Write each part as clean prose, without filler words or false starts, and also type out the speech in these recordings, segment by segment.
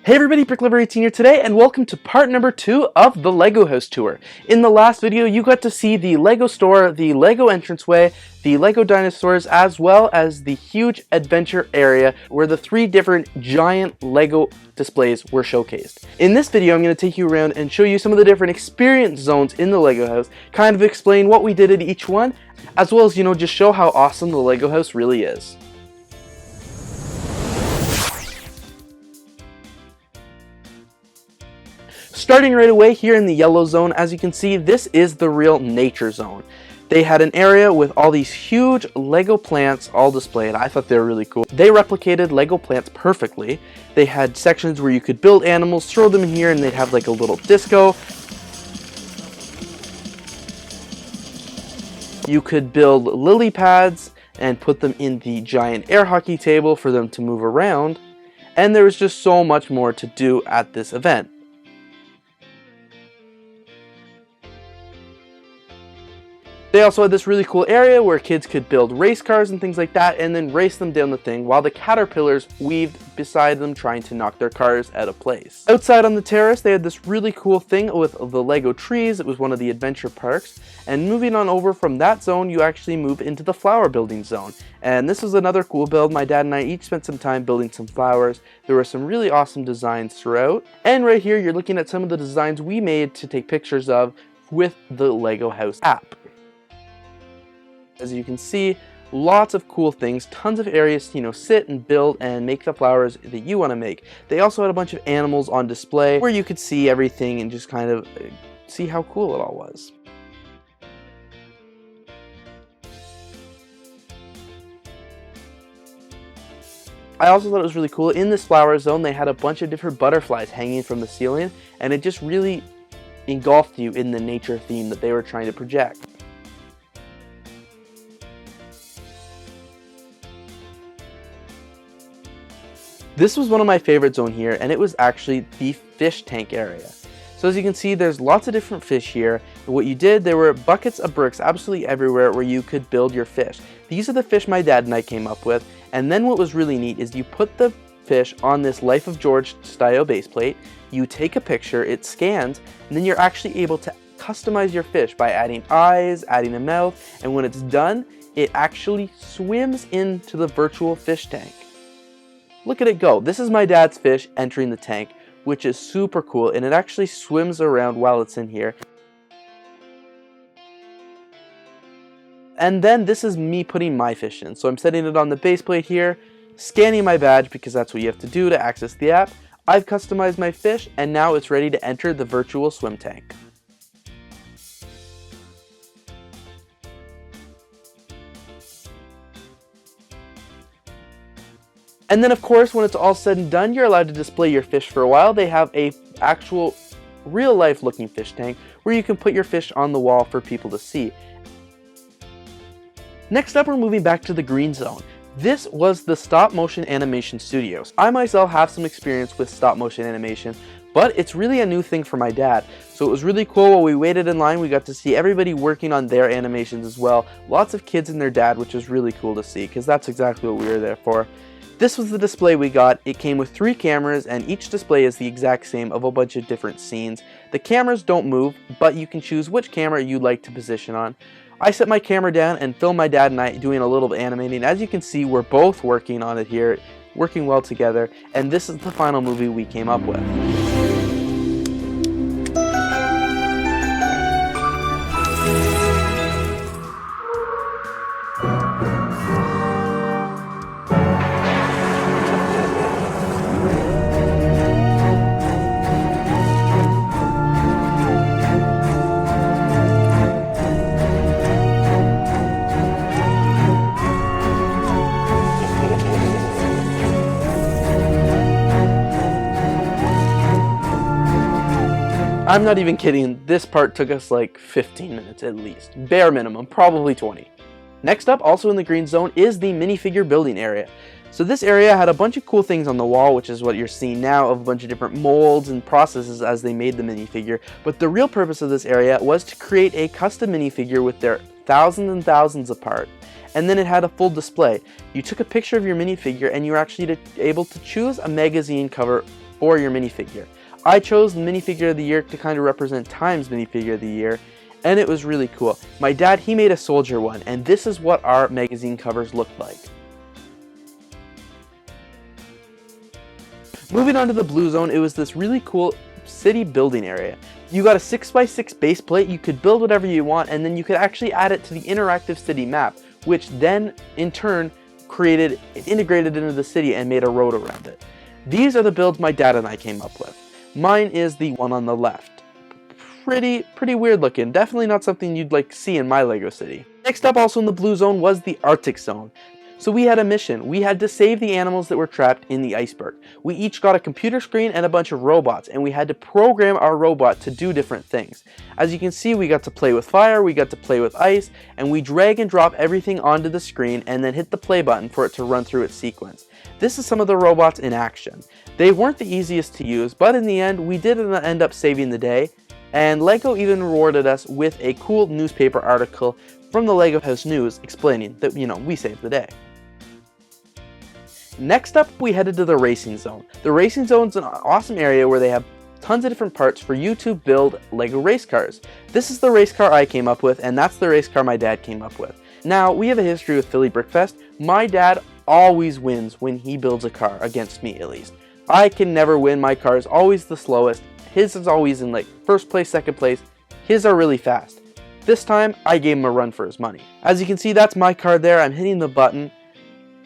Hey everybody, BrickLover18 here today, and welcome to part number 2 of the Lego House Tour. In the last video, you got to see the Lego store, the Lego entranceway, the Lego dinosaurs, as well as the huge adventure area where the 3 different giant Lego displays were showcased. In this video, I'm going to take you around and show you some of the different experience zones in the Lego house, kind of explain what we did at each one, as well as, just show how awesome the Lego house really is. Starting right away here in the yellow zone, as you can see, this is the real nature zone. They had an area with all these huge Lego plants all displayed. I thought they were really cool. They replicated Lego plants perfectly. They had sections where you could build animals, throw them in here, and they'd have like a little disco. You could build lily pads and put them in the giant air hockey table for them to move around. And there was just so much more to do at this event. They also had this really cool area where kids could build race cars and things like that and then race them down the thing while the caterpillars weaved beside them trying to knock their cars out of place. Outside on the terrace, they had this really cool thing with the Lego trees. It was one of the adventure parks. And moving on over from that zone, you actually move into the flower building zone. And this was another cool build. My dad and I each spent some time building some flowers. There were some really awesome designs throughout. And right here, you're looking at some of the designs we made to take pictures of with the Lego House app. As you can see, lots of cool things, tons of areas to sit and build and make the flowers that you want to make. They also had a bunch of animals on display where you could see everything and just kind of see how cool it all was. I also thought it was really cool. In this flower zone, they had a bunch of different butterflies hanging from the ceiling, and it just really engulfed you in the nature theme that they were trying to project. This was one of my favorite zones here, and it was actually the fish tank area. So as you can see, there's lots of different fish here. And what you did, there were buckets of bricks absolutely everywhere where you could build your fish. These are the fish my dad and I came up with. And then what was really neat is you put the fish on this Life of George style base plate, you take a picture, it scans, and then you're actually able to customize your fish by adding eyes, adding a mouth, and when it's done, it actually swims into the virtual fish tank. Look at it go. This is my dad's fish entering the tank, which is super cool, and it actually swims around while it's in here. And then this is me putting my fish in. So I'm setting it on the base plate here, scanning my badge because that's what you have to do to access the app. I've customized my fish, and now it's ready to enter the virtual swim tank. And then of course, when it's all said and done, you're allowed to display your fish for a while. They have a actual real life looking fish tank where you can put your fish on the wall for people to see. Next up, we're moving back to the green zone. This was the stop motion animation studios. I myself have some experience with stop motion animation, but it's really a new thing for my dad. So it was really cool. While we waited in line, we got to see everybody working on their animations as well. Lots of kids and their dad, which was really cool to see because that's exactly what we were there for. This was the display we got. It came with 3 cameras, and each display is the exact same of a bunch of different scenes. The cameras don't move, but you can choose which camera you'd like to position on. I set my camera down and filmed my dad and I doing a little bit of animating. As you can see, we're both working on it here, working well together, and this is the final movie we came up with. I'm not even kidding, this part took us like 15 minutes at least. Bare minimum, probably 20. Next up, also in the green zone, is the Minifigure Building area. So this area had a bunch of cool things on the wall, which is what you're seeing now, of a bunch of different molds and processes as they made the minifigure. But the real purpose of this area was to create a custom minifigure with their thousands and thousands of parts. And then it had a full display. You took a picture of your minifigure and you were actually able to choose a magazine cover for your minifigure. I chose the minifigure of the year to kind of represent Time's minifigure of the year, and it was really cool. My dad, he made a soldier one, and this is what our magazine covers looked like. Moving on to the blue zone, it was this really cool city building area. You got a 6x6 base plate, you could build whatever you want, and then you could actually add it to the interactive city map, which then in turn integrated into the city and made a road around it. These are the builds my dad and I came up with. Mine is the one on the left. Pretty weird looking, definitely not something you'd like see in my Lego city. Next up, also in the blue zone, was the Arctic zone. So we had a mission. We had to save the animals that were trapped in the iceberg. We each got a computer screen and a bunch of robots, and we had to program our robot to do different things. As you can see, we got to play with fire, we got to play with ice, and we drag and drop everything onto the screen and then hit the play button for it to run through its sequence. This is some of the robots in action. They weren't the easiest to use, but in the end, we did end up saving the day, and Lego even rewarded us with a cool newspaper article from the Lego House News explaining that, we saved the day. Next up, we headed to the racing zone. The racing zone is an awesome area where they have tons of different parts for you to build Lego race cars. This is the race car I came up with, and that's the race car my dad came up with. Now, we have a history with Philly Brickfest. My dad always wins when he builds a car, against me at least. I can never win, my car is always the slowest. His is always in like first place, second place. His are really fast. This time, I gave him a run for his money. As you can see, that's my car there. I'm hitting the button.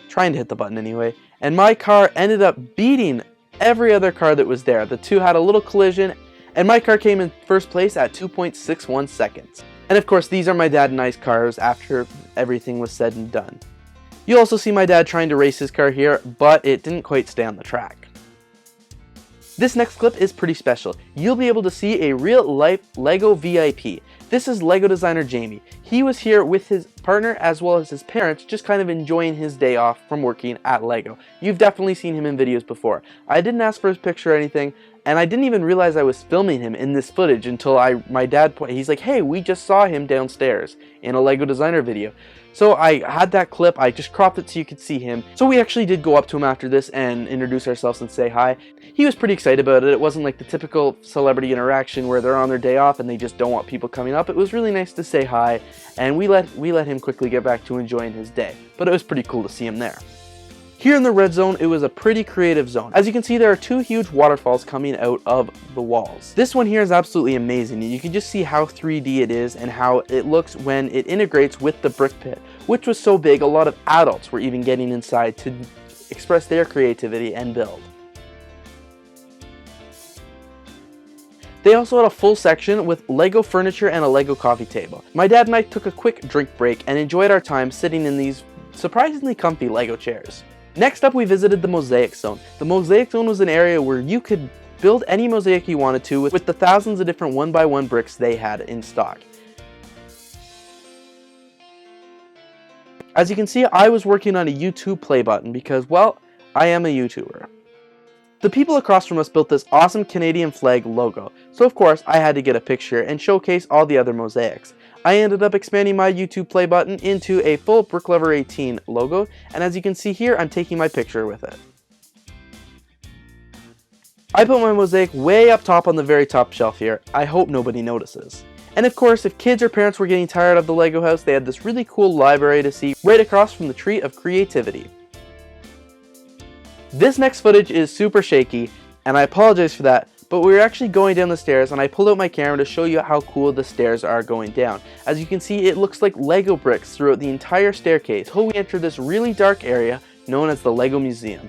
Trying to hit the button anyway, and my car ended up beating every other car that was there. The two had a little collision, and my car came in first place at 2.61 seconds. And of course, these are my dad and I's cars after everything was said and done. You'll also see my dad trying to race his car here, but it didn't quite stay on the track. This next clip is pretty special. You'll be able to see a real-life Lego VIP. This is Lego designer Jamie. He was here with his partner as well as his parents, just kind of enjoying his day off from working at Lego. You've definitely seen him in videos before. I didn't ask for his picture or anything, and I didn't even realize I was filming him in this footage until my dad he's like, hey, we just saw him downstairs in a Lego designer video. So I had that clip, I just cropped it so you could see him. So we actually did go up to him after this and introduce ourselves and say hi. He was pretty excited about it. It wasn't like the typical celebrity interaction where they're on their day off and they just don't want people coming up. It was really nice to say hi, and we let him quickly get back to enjoying his day. But it was pretty cool to see him there. Here in the red zone, it was a pretty creative zone. As you can see, there are two huge waterfalls coming out of the walls. This one here is absolutely amazing. You can just see how 3D it is and how it looks when it integrates with the brick pit, which was so big, a lot of adults were even getting inside to express their creativity and build. They also had a full section with Lego furniture and a Lego coffee table. My dad and I took a quick drink break and enjoyed our time sitting in these surprisingly comfy Lego chairs. Next up, we visited the Mosaic Zone. The Mosaic Zone was an area where you could build any mosaic you wanted to with the thousands of different 1x1 bricks they had in stock. As you can see, I was working on a YouTube play button because, well, I am a YouTuber. The people across from us built this awesome Canadian flag logo, so of course I had to get a picture and showcase all the other mosaics. I ended up expanding my YouTube play button into a full Brick Lover 18 logo, and as you can see here, I'm taking my picture with it. I put my mosaic way up top on the very top shelf here. I hope nobody notices. And of course, if kids or parents were getting tired of the Lego house, they had this really cool library to see right across from the Tree of Creativity. This next footage is super shaky, and I apologize for that, but we were actually going down the stairs and I pulled out my camera to show you how cool the stairs are going down. As you can see, it looks like Lego bricks throughout the entire staircase until we enter this really dark area known as the Lego Museum.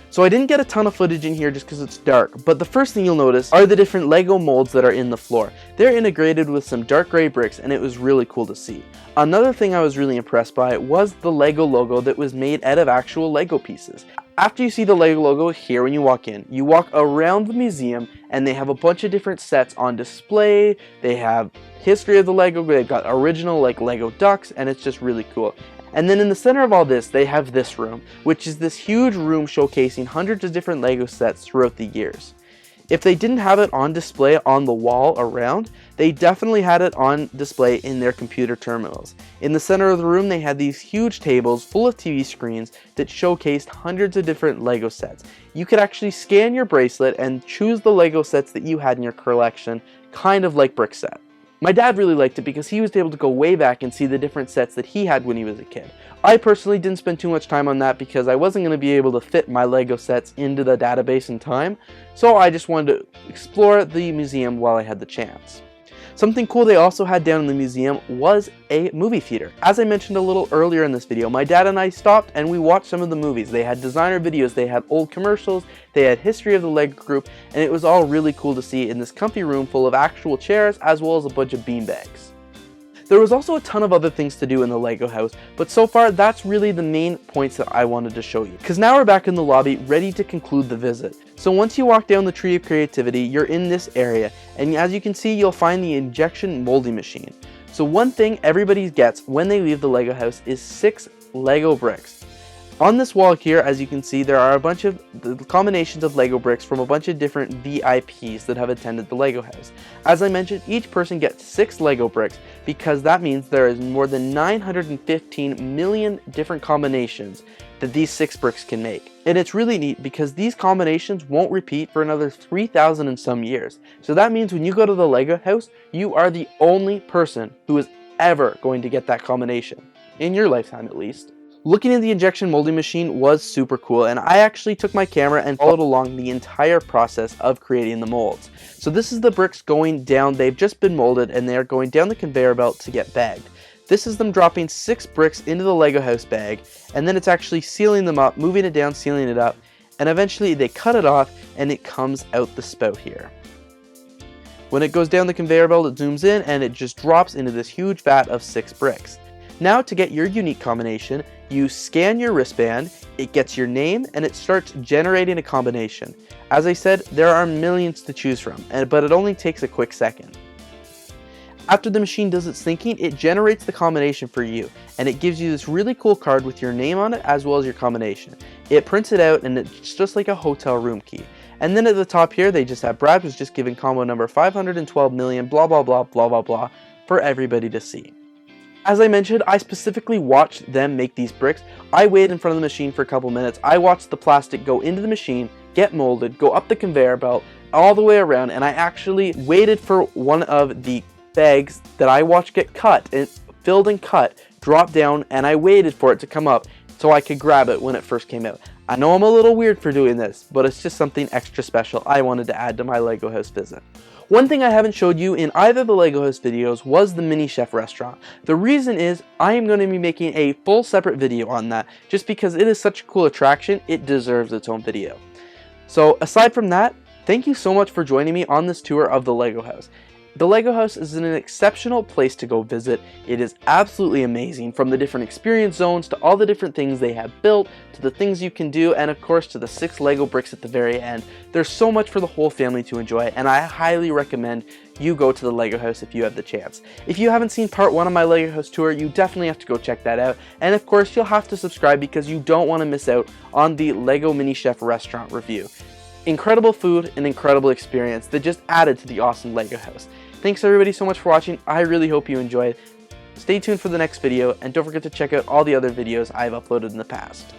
So I didn't get a ton of footage in here just because it's dark, but the first thing you'll notice are the different Lego molds that are in the floor. They're integrated with some dark gray bricks and it was really cool to see. Another thing I was really impressed by was the Lego logo that was made out of actual Lego pieces. After you see the Lego logo here when you walk in, you walk around the museum and they have a bunch of different sets on display. They have history of the Lego, they've got original like Lego ducks, and it's just really cool. And then in the center of all this, they have this room, which is this huge room showcasing hundreds of different Lego sets throughout the years. If they didn't have it on display on the wall around, they definitely had it on display in their computer terminals. In the center of the room, they had these huge tables full of TV screens that showcased hundreds of different Lego sets. You could actually scan your bracelet and choose the Lego sets that you had in your collection, kind of like Brickset. My dad really liked it because he was able to go way back and see the different sets that he had when he was a kid. I personally didn't spend too much time on that because I wasn't going to be able to fit my Lego sets into the database in time, so I just wanted to explore the museum while I had the chance. Something cool they also had down in the museum was a movie theater. As I mentioned a little earlier in this video, my dad and I stopped and we watched some of the movies. They had designer videos, they had old commercials, they had history of the Lego group, and it was all really cool to see in this comfy room full of actual chairs as well as a bunch of beanbags. There was also a ton of other things to do in the Lego house, but so far that's really the main points that I wanted to show you. Because now we're back in the lobby ready to conclude the visit. So once you walk down the Tree of Creativity, you're in this area, and as you can see, you'll find the injection molding machine. So one thing everybody gets when they leave the Lego house is 6 Lego bricks. On this wall here, as you can see, there are a bunch of combinations of Lego bricks from a bunch of different VIPs that have attended the Lego house. As I mentioned, each person gets 6 Lego bricks because that means there is more than 915 million different combinations that these 6 bricks can make. And it's really neat because these combinations won't repeat for another 3,000 and some years. So that means when you go to the Lego house, you are the only person who is ever going to get that combination, in your lifetime at least. Looking at the injection molding machine was super cool, and I actually took my camera and followed along the entire process of creating the molds. So this is the bricks going down, they've just been molded and they are going down the conveyor belt to get bagged. This is them dropping 6 bricks into the Lego house bag, and then it's actually sealing them up, moving it down, sealing it up, and eventually they cut it off and it comes out the spout here. When it goes down the conveyor belt, it zooms in and it just drops into this huge vat of 6 bricks. Now to get your unique combination, you scan your wristband, it gets your name, and it starts generating a combination. As I said, there are millions to choose from, but it only takes a quick second. After the machine does its thinking, it generates the combination for you, and it gives you this really cool card with your name on it as well as your combination. It prints it out and it's just like a hotel room key. And then at the top here, they just have Brad was just giving combo number 512 million blah blah blah blah blah blah for everybody to see. As I mentioned, I specifically watched them make these bricks. I waited in front of the machine for a couple minutes. I watched the plastic go into the machine, get molded, go up the conveyor belt, all the way around, and I actually waited for one of the bags that I watched get cut and filled and cut, drop down, and I waited for it to come up so I could grab it when it first came out. I know I'm a little weird for doing this, but it's just something extra special I wanted to add to my Lego house visit. One thing I haven't showed you in either of the Lego house videos was the Mini Chef restaurant. The reason is I am going to be making a full separate video on that just because it is such a cool attraction, it deserves its own video. So aside from that, thank you so much for joining me on this tour of the Lego house. The Lego house is an exceptional place to go visit. It is absolutely amazing, from the different experience zones to all the different things they have built to the things you can do, and of course to the 6 Lego bricks at the very end. There's so much for the whole family to enjoy, and I highly recommend you go to the Lego house if you have the chance. If you haven't seen part 1 of my Lego house tour, you definitely have to go check that out, and of course you'll have to subscribe because you don't want to miss out on the Lego Mini Chef restaurant review. Incredible food and incredible experience that just added to the awesome Lego house. Thanks everybody so much for watching. I really hope you enjoyed. Stay tuned for the next video, and don't forget to check out all the other videos I've uploaded in the past.